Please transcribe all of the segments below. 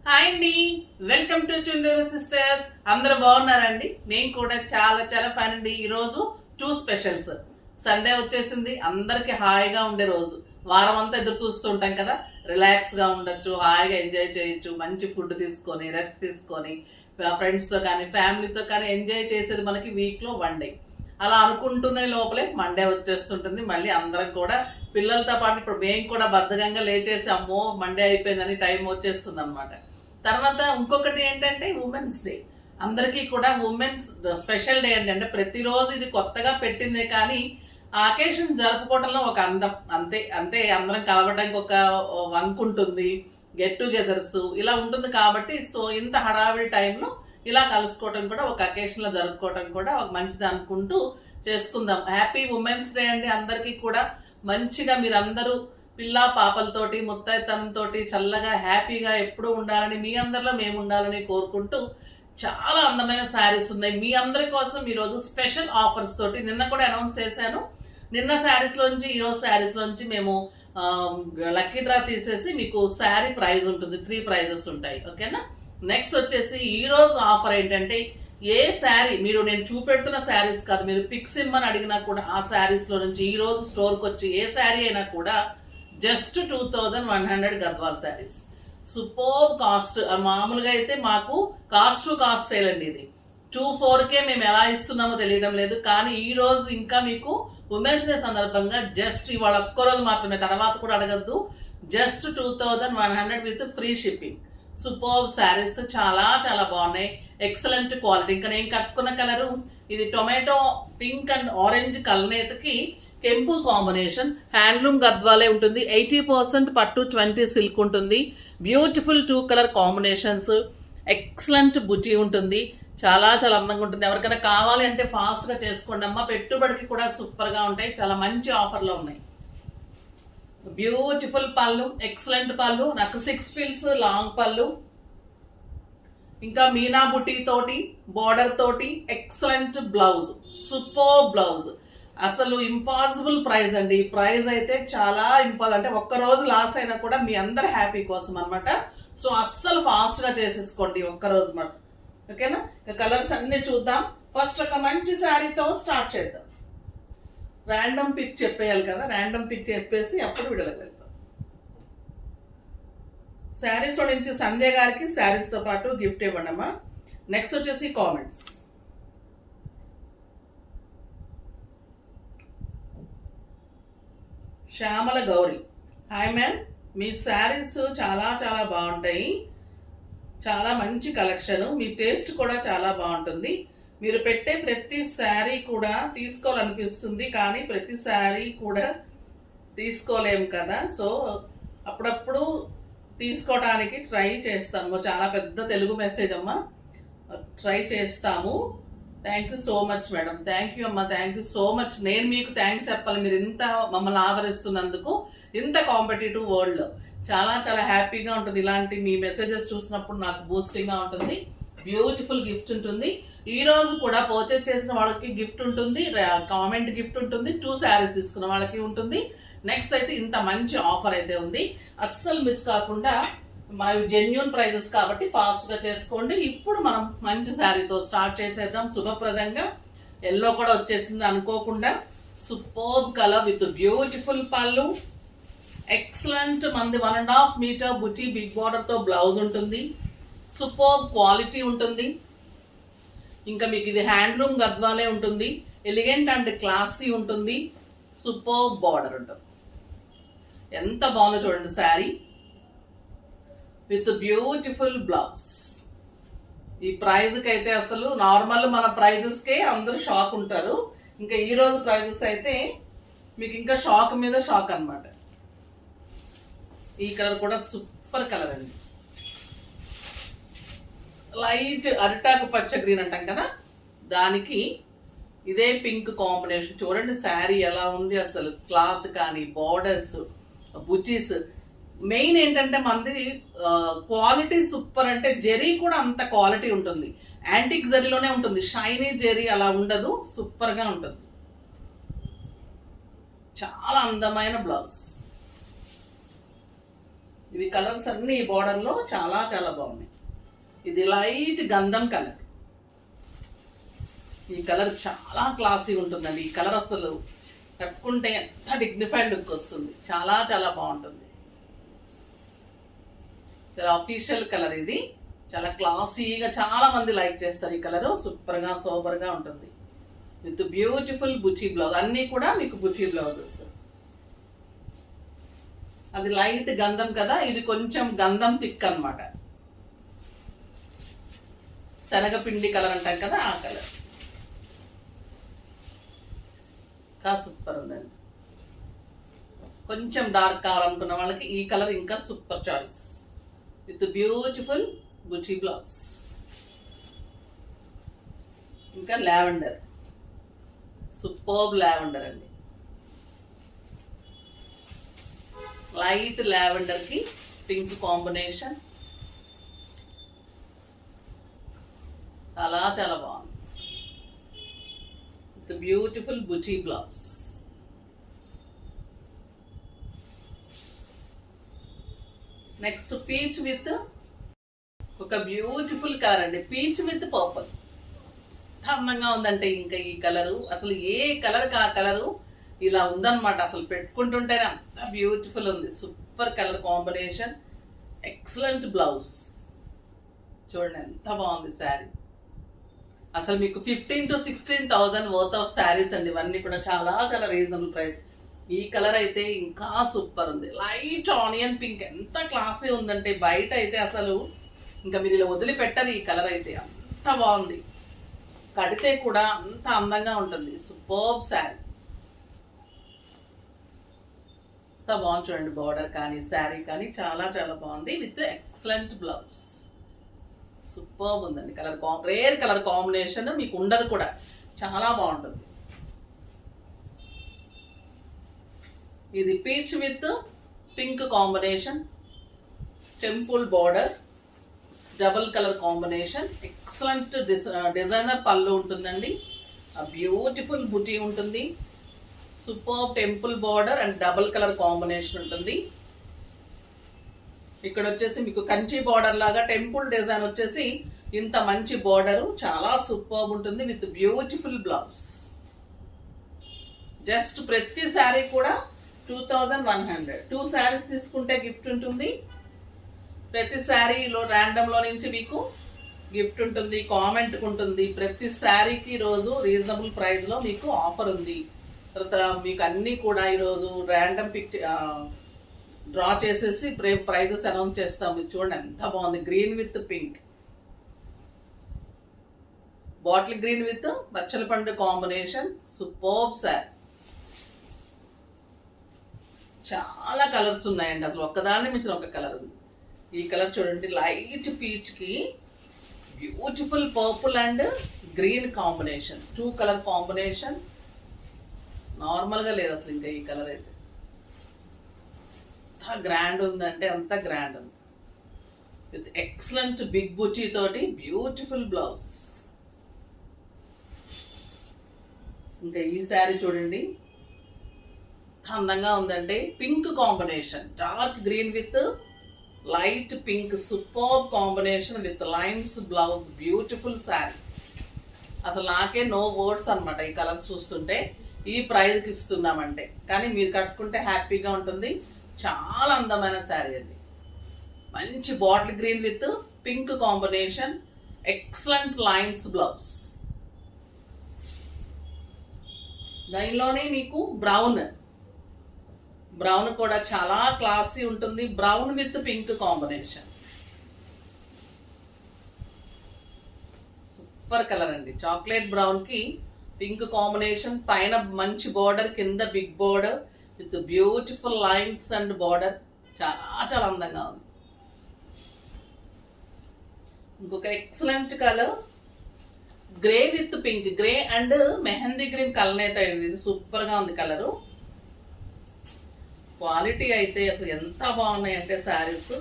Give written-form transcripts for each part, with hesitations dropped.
Hi అండి, welcome to Chunduru sisters. అందరూ బాగున్నారండి? మేము కూడా చాలా చాలా ఫైన్ అండి. ఈరోజు టూ స్పెషల్స్. సండే వచ్చేసింది, అందరికి హాయిగా ఉండే రోజు. వారం అంతా ఎదురు చూస్తూ ఉంటాం కదా, రిలాక్స్గా ఉండొచ్చు, హాయిగా ఎంజాయ్ చేయొచ్చు, మంచి ఫుడ్ తీసుకొని రెస్ట్ తీసుకొని ఫ్రెండ్స్తో కానీ ఫ్యామిలీతో కానీ ఎంజాయ్ చేసేది మనకి వీక్లో 1 డే. అలా అనుకుంటున్న లోపలే మండే వచ్చేస్తుంటుంది. మళ్ళీ అందరం కూడా పిల్లలతో పాటు ఇప్పుడు మేము కూడా బద్ధకంగా లేచేసి అమ్మో మండే అయిపోయిందని టైం వచ్చేస్తుంది అనమాట. తర్వాత ఇంకొకటి ఏంటంటే ఉమెన్స్ డే. అందరికీ కూడా ఉమెన్స్ స్పెషల్ డే అండి. అంటే ప్రతిరోజు ఇది కొత్తగా పెట్టిందే కానీ ఆ అకేషన్ జరుపుకోవడంలో ఒక అందం అంతే. అంటే అందరం కలవడానికి ఒక వంక ఉంటుంది, గెట్ టుగెదర్స్ ఇలా ఉంటుంది కాబట్టి సో ఇంత హడావిడి టైంలో ఇలా కలుసుకోవటం కూడా ఒక అకేషన్లో జరుపుకోవటం కూడా ఒక మంచిది అనుకుంటూ చేసుకుందాం. హ్యాపీ ఉమెన్స్ డే అండి అందరికీ కూడా. మంచిగా మీరందరూ పిల్ల పాపలతోటి ముత్తైతనంతో చల్లగా హ్యాపీగా ఎప్పుడూ ఉండాలని, మీ అందరిలో మేము ఉండాలని కోరుకుంటూ చాలా అందమైన శారీస్ ఉన్నాయి మీ అందరి కోసం. ఈరోజు స్పెషల్ ఆఫర్స్ తోటి నిన్న కూడా అనౌన్స్ చేశాను. నిన్న శారీస్లోంచి ఈరోజు శారీస్లోంచి మేము లక్కీ డ్రా తీసేసి మీకు శారీ ప్రైజ్ ఉంటుంది, 3 ప్రైజెస్ ఉంటాయి. ఓకేనా? నెక్స్ట్ వచ్చేసి ఈరోజు ఆఫర్ ఏంటంటే ఏ శారీ మీరు నేను చూపెడుతున్న శారీస్ కాదు, మీరు పిక్స్ ఇమ్మని అడిగినా కూడా ఆ శారీస్లో నుంచి ఈరోజు స్టోర్కి వచ్చి ఏ శారీ అయినా కూడా just 2100 Gadwal saris. Super cost. మామూలుగా అయితే మాకు కాస్ట్ టు కాస్ట్ సేల్ అండి ఇది. 24K మేము ఎలా ఇస్తున్నామో తెలియడం లేదు, కానీ ఈ రోజు ఇంకా మీకు ఉమెన్స్ డే సందర్భంగా జస్ట్ ఇవాళ ఒక్కరోజు మాత్రమే, తర్వాత కూడా అడగద్దు, just 2100 with free shipping. Super saris చాలా చాలా బాగున్నాయి, ఎక్సలెంట్ క్వాలిటీ. ఇంకా నేను కట్టుకున్న కలరు ఇది టొమాటో పింక్ అండ్ ఆరెంజ్ కలనేతకి కెంపు కాంబినేషన్. హ్యాండ్లూమ్ గద్వాలే ఉంటుంది. 80% పట్టు, 20 సిల్క్ ఉంటుంది. బ్యూటిఫుల్ 2 కలర్ కాంబినేషన్స్, ఎక్సలెంట్ బుటీ ఉంటుంది. చాలా చాలా అందంగా ఉంటుంది. ఎవరికైనా కావాలి అంటే ఫాస్ట్గా చేసుకోండి అమ్మా. పెట్టుబడికి కూడా సూపర్గా ఉంటాయి. చాలా మంచి ఆఫర్లో ఉన్నాయి. బ్యూటిఫుల్ పళ్ళు, ఎక్సలెంట్ పళ్ళు, నాకు 6 ఫీల్స్ లాంగ్ పళ్ళు, ఇంకా మీనా బుటీ తోటి బోర్డర్ తోటి ఎక్సలెంట్ బ్లౌజ్, సూపర్ బ్లౌజ్. అసలు ఇంపాసిబుల్ ప్రైస్ అండి. ఈ ప్రైస్ అయితే చాలా ఇంపార్టెంట్. అంటే ఒక్కరోజు లాస్ అయినా కూడా మీ అందరి హ్యాపీ కోసం అనమాట. సో అస్సలు ఫాస్ట్గా చేసేసుకోండి ఒక్కరోజు మాట. ఓకేనా? కలర్స్ అన్ని చూద్దాం. ఫస్ట్ ఒక మంచి శారీతో స్టార్ట్ చేద్దాం. ర్యాండమ్ పిక్ చెప్పేయాలి కదా, ర్యాండమ్ పిక్ చెప్పేసి అప్పుడు వీడియోలోకి వెళ్తాం. శారీస్లో నుంచి సంధ్య గారికి శారీస్తో పాటు గిఫ్ట్ ఇవ్వండి అమ్మా. నెక్స్ట్ వచ్చేసి comments. Shyamala Gauri, hi ma'am, మీ శారీస్ చాలా చాలా బాగుంటాయి, చాలా మంచి కలెక్షన్, మీ టేస్ట్ కూడా చాలా బాగుంటుంది. మీరు పెట్టే ప్రతి శారీ కూడా తీసుకోవాలనిపిస్తుంది, కానీ ప్రతి శారీ కూడా తీసుకోలేము కదా, సో అప్పుడప్పుడు తీసుకోవడానికి ట్రై చేస్తాము. చాలా పెద్ద తెలుగు మెసేజ్ అమ్మా, ట్రై చేస్తాము. Thank you so much madam. Thank you అమ్మా, థ్యాంక్ యూ సో మచ్. నేను మీకు థ్యాంక్స్ చెప్పాలి, మీరు ఇంత మమ్మల్ని ఆదరిస్తున్నందుకు. ఇంత కాంపిటేటివ్ వరల్డ్లో చాలా చాలా హ్యాపీగా ఉంటుంది. ఇలాంటి మీ మెసేజెస్ చూసినప్పుడు నాకు బూస్టింగ్గా ఉంటుంది. బ్యూటిఫుల్ గిఫ్ట్ ఉంటుంది. ఈ రోజు కూడా పర్చేజ్ చేసిన వాళ్ళకి గిఫ్ట్ ఉంటుంది, కామెంట్ గిఫ్ట్ ఉంటుంది, 2 శారీస్ తీసుకున్న వాళ్ళకి ఉంటుంది. నెక్స్ట్ అయితే ఇంత మంచి ఆఫర్ అయితే ఉంది, అస్సలు మిస్ కాకుండా. మనవి జెన్యూన్ ప్రైజెస్ కాబట్టి ఫాస్ట్గా చేసుకోండి. ఇప్పుడు మనం మంచి శారీతో స్టార్ట్ చేసేద్దాం శుభప్రదంగా. ఎల్లో కూడా వచ్చేసింది అనుకోకుండా. సూపర్బ్ కలర్ విత్ బ్యూటిఫుల్ పళ్ళు, ఎక్సలెంట్ మంది 1.5 మీటర్ బుటీ బిగ్ బార్డర్తో బ్లౌజ్ ఉంటుంది. సూపర్బ్ క్వాలిటీ ఉంటుంది. ఇంకా మీకు ఇది హ్యాండ్లూమ్ గద్వాలే ఉంటుంది. ఎలిగెంట్ అండ్ క్లాసీ ఉంటుంది. సూపర్బ్ బార్డర్ ఉంటుంది. ఎంత బాగుందో చూడండి శారీ విత్ బ్యూటిఫుల్ బ్లౌజ్. ఈ ప్రైజ్కి అయితే అసలు నార్మల్ మన ప్రైజెస్కే అందరూ షాక్ ఉంటారు. ఇంకా ఈరోజు ప్రైజెస్ అయితే మీకు ఇంకా షాక్ మీద షాక్ అనమాట. ఈ కలర్ కూడా సూపర్ కలర్ అండి. లైట్ అరిటాకు పచ్చ గ్రీన్ అంటాం కదా, దానికి ఇదే పింక్ కాంబినేషన్. చూడండి శారీ ఎలా ఉంది అసలు. క్లాత్ కానీ బార్డర్స్, బుటీస్, మెయిన్ ఏంటంటే మనది క్వాలిటీ సూపర్. అంటే జెరీ కూడా అంత క్వాలిటీ ఉంటుంది. యాంటిక్ జరీలోనే ఉంటుంది, షైనీ జెరీ అలా ఉండదు. సూపర్గా ఉంటుంది. చాలా అందమైన బ్లౌజ్. ఇవి కలర్స్ అన్ని ఈ బార్డర్లో చాలా చాలా బాగున్నాయి. ఇది లైట్ గంధం కలర్. ఈ కలర్ చాలా క్లాసీ ఉంటుందండి. ఈ కలర్ అసలు కట్టుకుంటే ఎంత డిగ్నిఫైడ్ లుక్ వస్తుంది. చాలా చాలా బాగుంటుంది. చాలా అఫీషియల్ కలర్ ఇది. చాలా క్లాసీగా చాలా మంది లైక్ చేస్తారు ఈ కలర్. సూపర్గా సోబర్గా ఉంటుంది విత్ బ్యూటిఫుల్ బుచీ బ్లౌజ్. అన్నీ కూడా మీకు బుచీ బ్లౌజెస్. అది లైట్ గంధం కదా, ఇది కొంచెం గంధం థిక్ అనమాట. శనగపిండి కలర్ అంటాం కదా, ఆ కలర్. సూపర్ ఉందండి. కొంచెం డార్క్ కావాలనుకున్న వాళ్ళకి ఈ కలర్ ఇంకా సూపర్ చాయిస్ విత్ బ్యూటిఫుల్ బుచీ బ్లౌజ్. ఇంకా లావెండర్, సూపర్బ్ లావెండర్ అండి. లైట్ లావెండర్ కి పింక్ కాంబినేషన్ చాలా చాలా బాగుంది. విత్ బ్యూటిఫుల్ బుచీ బ్లౌజ్. నెక్స్ట్ పీచ్ విత్ ఒక బ్యూటిఫుల్ కలర్ అండి. Peach with purple. అందంగా ఉందంటే ఇంకా ఈ కలరు అసలు ఏ కలర్ ఆ కలరు ఇలా ఉందన్నమాట. అసలు పెట్టుకుంటుంటేనే అంత బ్యూటిఫుల్ ఉంది. Super colour combination, excellent blouse. చూడండి ఎంత బాగుంది శారీ. అసలు మీకు 15,000 to 16,000 వర్త్ ఆఫ్ శారీస్ అండి. ఇవన్నీ కూడా చాలా చాలా రీజనబుల్ ప్రైస్. ఈ కలర్ అయితే ఇంకా సూపర్ ఉంది. లైట్ ఆనియన్ పింక్ ఎంత క్లాసీ ఉందంటే బయట అయితే అసలు ఇంకా మీరు ఇలా వదిలిపెట్టరు. ఈ కలర్ అయితే అంత బాగుంది. కడితే కూడా అంత అందంగా ఉంటుంది. సూపర్బ్ శారీ. అంత బాగుంది చూడండి. బార్డర్ కానీ శారీ కానీ చాలా చాలా బాగుంది విత్ ఎక్సలెంట్ బ్లౌజ్. సూపర్బ్ ఉందండి. కలర్ రేర్ కలర్ కాంబినేషన్ మీకు ఉండదు కూడా, చాలా బాగుంటుంది. ఇది peach with pink combination, temple border, double colour combination, excellent designer పళ్ళు ఉంటుందండి. బ్యూటిఫుల్ బుటీ ఉంటుంది. Super temple border and double colour combination ఉంటుంది. ఇక్కడ వచ్చేసి మీకు కంచి బార్డర్ లాగా టెంపుల్ డిజైన్ వచ్చేసి ఇంత మంచి బార్డర్ చాలా సూపర్ ఉంటుంది విత్ బ్యూటిఫుల్ బ్లౌజ్. జస్ట్ ప్రతి శారీ కూడా 2,100. 2 శారీస్ తీసుకుంటే గిఫ్ట్ ఉంటుంది. ప్రతి శారీలో ర్యాండమ్ లో నుంచి మీకు గిఫ్ట్ ఉంటుంది, కామెంట్ ఉంటుంది. ప్రతి శారీకి ఈరోజు రీజనబుల్ ప్రైస్ లో మీకు ఆఫర్ ఉంది. తర్వాత మీకు అన్ని కూడా ఈరోజు ర్యాండమ్ పిక్ డ్రా చేసేసి ప్రైజెస్ అనౌన్స్ చేస్తాం. మీరు చూడండి ఎంత బాగుంది. Green with pink, bottle green with బచ్చల పండు కాంబినేషన్. సూపర్బ్ శారీ. చాలా కలర్స్ ఉన్నాయండి. అసలు ఒక్కదాన్ని మించిన ఒక కలర్ ఉంది. ఈ కలర్ చూడండి, లైట్ పీచ్ కి beautiful purple and green combination. 2 colour combination normal గా లేదు అసలు. ఇంకా ఈ కలర్ అయితే ఎంత గ్రాండ్ ఉందంటే అంత గ్రాండ్ ఉంది విత్ ఎక్సలెంట్ బిగ్ బుచీ తోటి బ్యూటిఫుల్ బ్లౌజ్. ఇంకా ఈ శారీ చూడండి అందంగా ఉందంటే pink combination, dark green with light pink. Super combination with lines blouse. Beautiful sari. అసలు నాకే నో వర్డ్స్ అనమాట ఈ కలర్స్ చూస్తుంటే. ఈ ప్రైజ్కి ఇస్తున్నామంటే కానీ మీరు కట్టుకుంటే హ్యాపీగా ఉంటుంది. చాలా అందమైన శారీ అండి. మంచి bottle green with pink combination, excellent lines blouse. దానిలోనే మీకు బ్రౌన్ కూడా చాలా క్లాసీ ఉంటుంది. Brown with pink combination. Super colour అండి. చాక్లెట్ బ్రౌన్ కి పింక్ కాంబినేషన్. పైన మంచి బార్డర్, కింద big border with beautiful lines and border. చాలా చాలా అందంగా ఉంది. ఇంకొక excellent colour grey with pink. Grey and mehndi green colour అయితే ఇది సూపర్ గా ఉంది కలరు. క్వాలిటీ అయితే అసలు ఎంత బాగున్నాయంటే saris.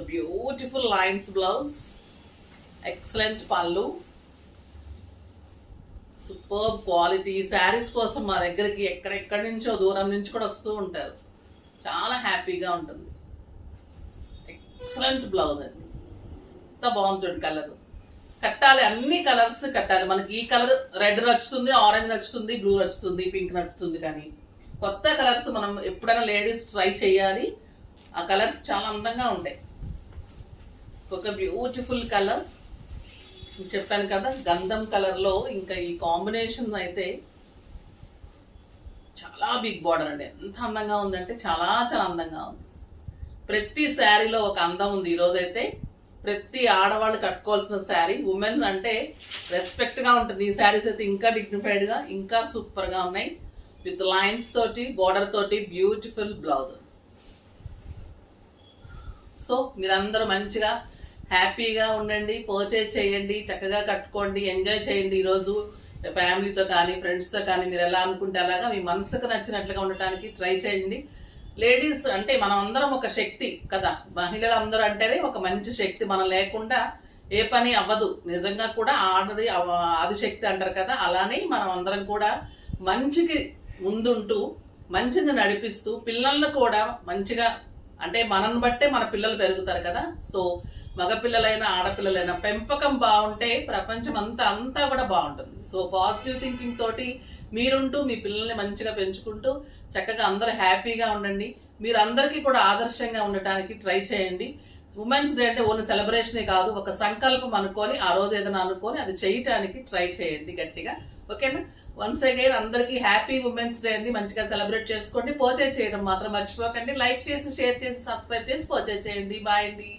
Beautiful lines blouse, excellent pallu, super quality. Saris కోసం మా దగ్గరికి ఎక్కడెక్కడి నుంచో దూరం నుంచి కూడా వస్తూ ఉంటారు. చాలా హ్యాపీగా ఉంటుంది. ఎక్సలెంట్ బ్లౌజ్ అండి. ఎంత బాగుంది చూడండి కలర్. కట్టాలి, అన్ని కలర్స్ కట్టాలి. మనకి ఈ కలర్ రెడ్ నచ్చుతుంది, ఆరెంజ్ నచ్చుతుంది, బ్లూ నచ్చుతుంది, పింక్ నచ్చుతుంది. కానీ కొత్త కలర్స్ మనం ఎప్పుడైనా లేడీస్ ట్రై చేయాలి. ఆ కలర్స్ చాలా అందంగా ఉంటాయి. ఒక బ్యూటిఫుల్ కలర్ చెప్పాను కదా, గంధం కలర్లో ఇంకా ఈ కాంబినేషన్ అయితే చాలా బిగ్ బార్డర్ అండి. ఎంత అందంగా ఉందంటే చాలా చాలా అందంగా ఉంది. ప్రతి శారీలో ఒక అందం ఉంది. ఈరోజైతే ప్రతి ఆడవాళ్ళు కట్టుకోవాల్సిన శారీ. ఉమెన్ అంటే రెస్పెక్ట్గా ఉంటుంది. ఈ శారీస్ అయితే ఇంకా డిగ్నిఫైడ్గా, ఇంకా సూపర్గా ఉన్నాయి. విత్ లైన్స్ తోటి, బార్డర్ తోటి, బ్యూటిఫుల్ బ్లౌజ్. సో మీరందరూ మంచిగా హ్యాపీగా ఉండండి, పర్చేజ్ చేయండి, చక్కగా కట్టుకోండి, ఎంజాయ్ చేయండి. ఈరోజు ఫ్యామిలీతో కానీ ఫ్రెండ్స్తో కానీ మీరు ఎలా అనుకుంటే అలాగా మీ మనసుకు నచ్చినట్లుగా ఉండటానికి ట్రై చేయండి. లేడీస్ అంటే మనం అందరం ఒక శక్తి కదా, మహిళలు అందరూ అంటేనే ఒక మంచి శక్తి. మనం లేకుండా ఏ పని అవ్వదు. నిజంగా కూడా ఆడది ఆదిశక్తి అంటారు కదా, అలానే మనం అందరం కూడా మంచికి ముందుంటూ మంచిని నడిపిస్తూ పిల్లలను కూడా మంచిగా, అంటే మనల్ని బట్టే మన పిల్లలు పెరుగుతారు కదా. సో మగపిల్లలైనా ఆడపిల్లలైనా పెంపకం బాగుంటే ప్రపంచం అంతా కూడా బాగుంటుంది. సో పాజిటివ్ థింకింగ్ తోటి మీరుంటూ మీ పిల్లల్ని మంచిగా పెంచుకుంటూ చక్కగా అందరూ హ్యాపీగా ఉండండి. మీరు అందరికీ కూడా ఆదర్శంగా ఉండటానికి ట్రై చేయండి. ఉమెన్స్ డే అంటే ఓన్లీ సెలబ్రేషనే కాదు, ఒక సంకల్పం అనుకొని ఆ రోజు ఏదైనా అనుకొని అది చేయటానికి ట్రై చేయండి గట్టిగా. ఓకేనా? వన్స్ అగైన్ అందరికీ హ్యాపీ ఉమెన్స్ డే అండి. మంచిగా సెలబ్రేట్ చేసుకోండి. పర్చేజ్ చేయడం మాత్రం మర్చిపోకండి. లైక్ చేసి, షేర్ చేసి, సబ్స్క్రైబ్ చేసి పర్చేజ్ చేయండి. బాయ్ అండి.